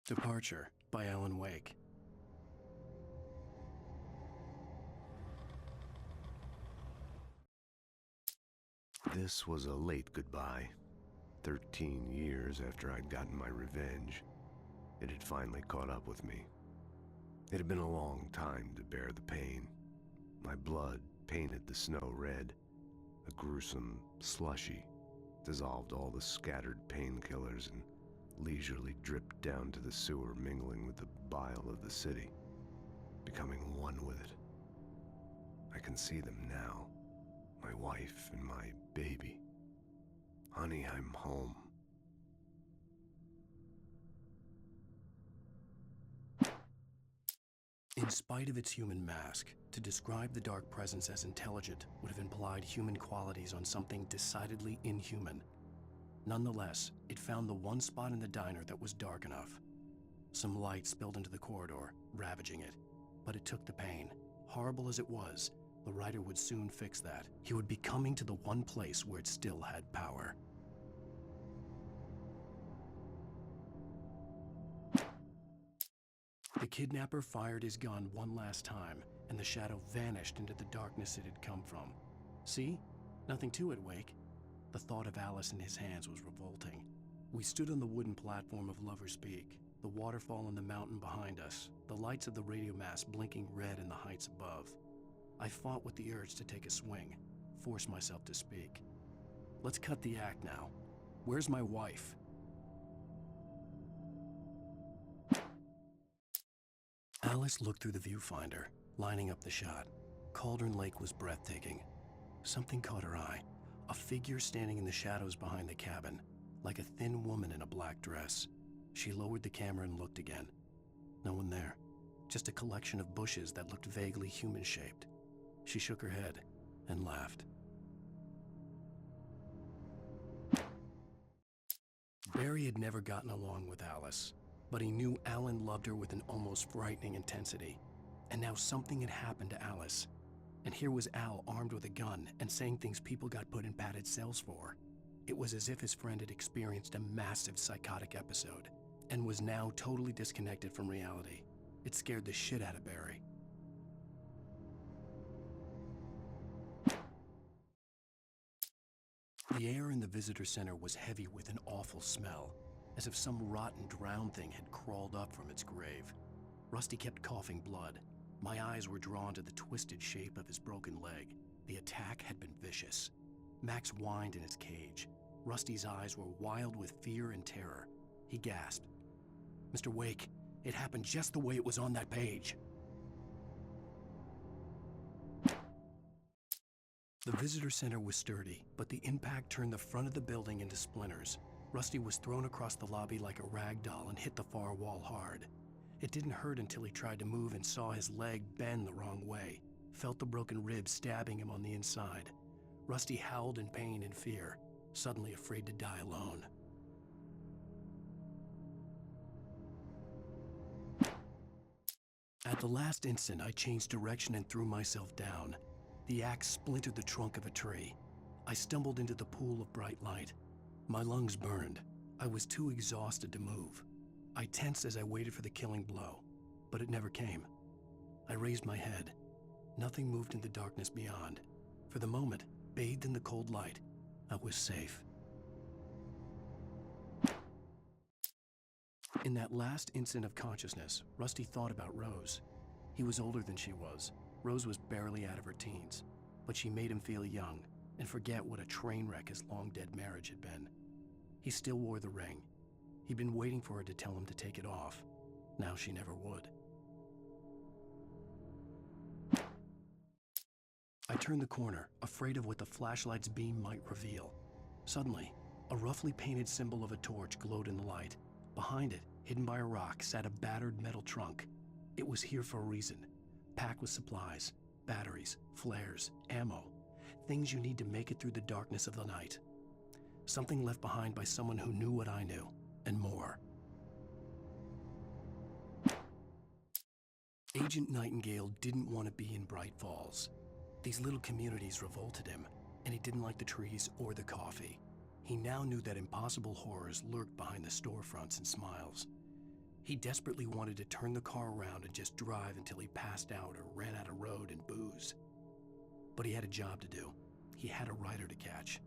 Departure by Alan Wake. This was a late goodbye. 13 years after I'd gotten my revenge, it had finally caught up with me. It had been a long time to bear the pain. My blood painted the snow red. A gruesome slushy dissolved all the scattered painkillers and leisurely dripped down to the sewer, mingling with the bile of the city, becoming one with it. I can see them now, my wife and my baby. Honey, I'm home. In spite of its human mask, to describe the dark presence as intelligent would have implied human qualities on something decidedly inhuman. Nonetheless, it found the one spot in the diner that was dark enough. Some light spilled into the corridor, ravaging it. But it took the pain. Horrible as it was, the writer would soon fix that. He would be coming to the one place where it still had power. The kidnapper fired his gun one last time, and the shadow vanished into the darkness it had come from. See? Nothing to it, Wake. The thought of Alice in his hands was revolting. We stood on the wooden platform of Lover's Peak, the waterfall in the mountain behind us, the lights of the radio mast blinking red in the heights above. I fought with the urge to take a swing, force myself to speak. Let's cut the act now. Where's my wife? Alice looked through the viewfinder, lining up the shot. Cauldron Lake was breathtaking. Something caught her eye, a figure standing in the shadows behind the cabin, like a thin woman in a black dress. She lowered the camera and looked again. No one there, just a collection of bushes that looked vaguely human-shaped. She shook her head and laughed. Barry had never gotten along with Alice, but he knew Alan loved her with an almost frightening intensity. And now something had happened to Alice. And here was Al armed with a gun and saying things people got put in padded cells for. It was as if his friend had experienced a massive psychotic episode and was now totally disconnected from reality. It scared the shit out of Barry. The air in the visitor center was heavy with an awful smell, as if some rotten drowned thing had crawled up from its grave. Rusty kept coughing blood. My eyes were drawn to the twisted shape of his broken leg. The attack had been vicious. Max whined in his cage. Rusty's eyes were wild with fear and terror. He gasped, "Mr. Wake, it happened just the way it was on that page." The visitor center was sturdy, but the impact turned the front of the building into splinters. Rusty was thrown across the lobby like a rag doll and hit the far wall hard. It didn't hurt until he tried to move and saw his leg bend the wrong way, felt the broken rib stabbing him on the inside. Rusty howled in pain and fear, suddenly afraid to die alone. At the last instant, I changed direction and threw myself down. The axe splintered the trunk of a tree. I stumbled into the pool of bright light. My lungs burned. I was too exhausted to move. I tensed as I waited for the killing blow, but it never came. I raised my head. Nothing moved in the darkness beyond. For the moment, bathed in the cold light, I was safe. In that last instant of consciousness, Rusty thought about Rose. He was older than she was. Rose was barely out of her teens, but she made him feel young and forget what a train wreck his long-dead marriage had been. He still wore the ring. He'd been waiting for her to tell him to take it off. Now she never would. I turned the corner, afraid of what the flashlight's beam might reveal. Suddenly, a roughly painted symbol of a torch glowed in the light. Behind it, hidden by a rock, sat a battered metal trunk. It was here for a reason, packed with supplies, batteries, flares, ammo, things you need to make it through the darkness of the night. Something left behind by someone who knew what I knew, and more. Agent Nightingale didn't want to be in Bright Falls. These little communities revolted him, and he didn't like the trees or the coffee. He now knew that impossible horrors lurked behind the storefronts and smiles. He desperately wanted to turn the car around and just drive until he passed out or ran out of road and booze. But he had a job to do. He had a rider to catch.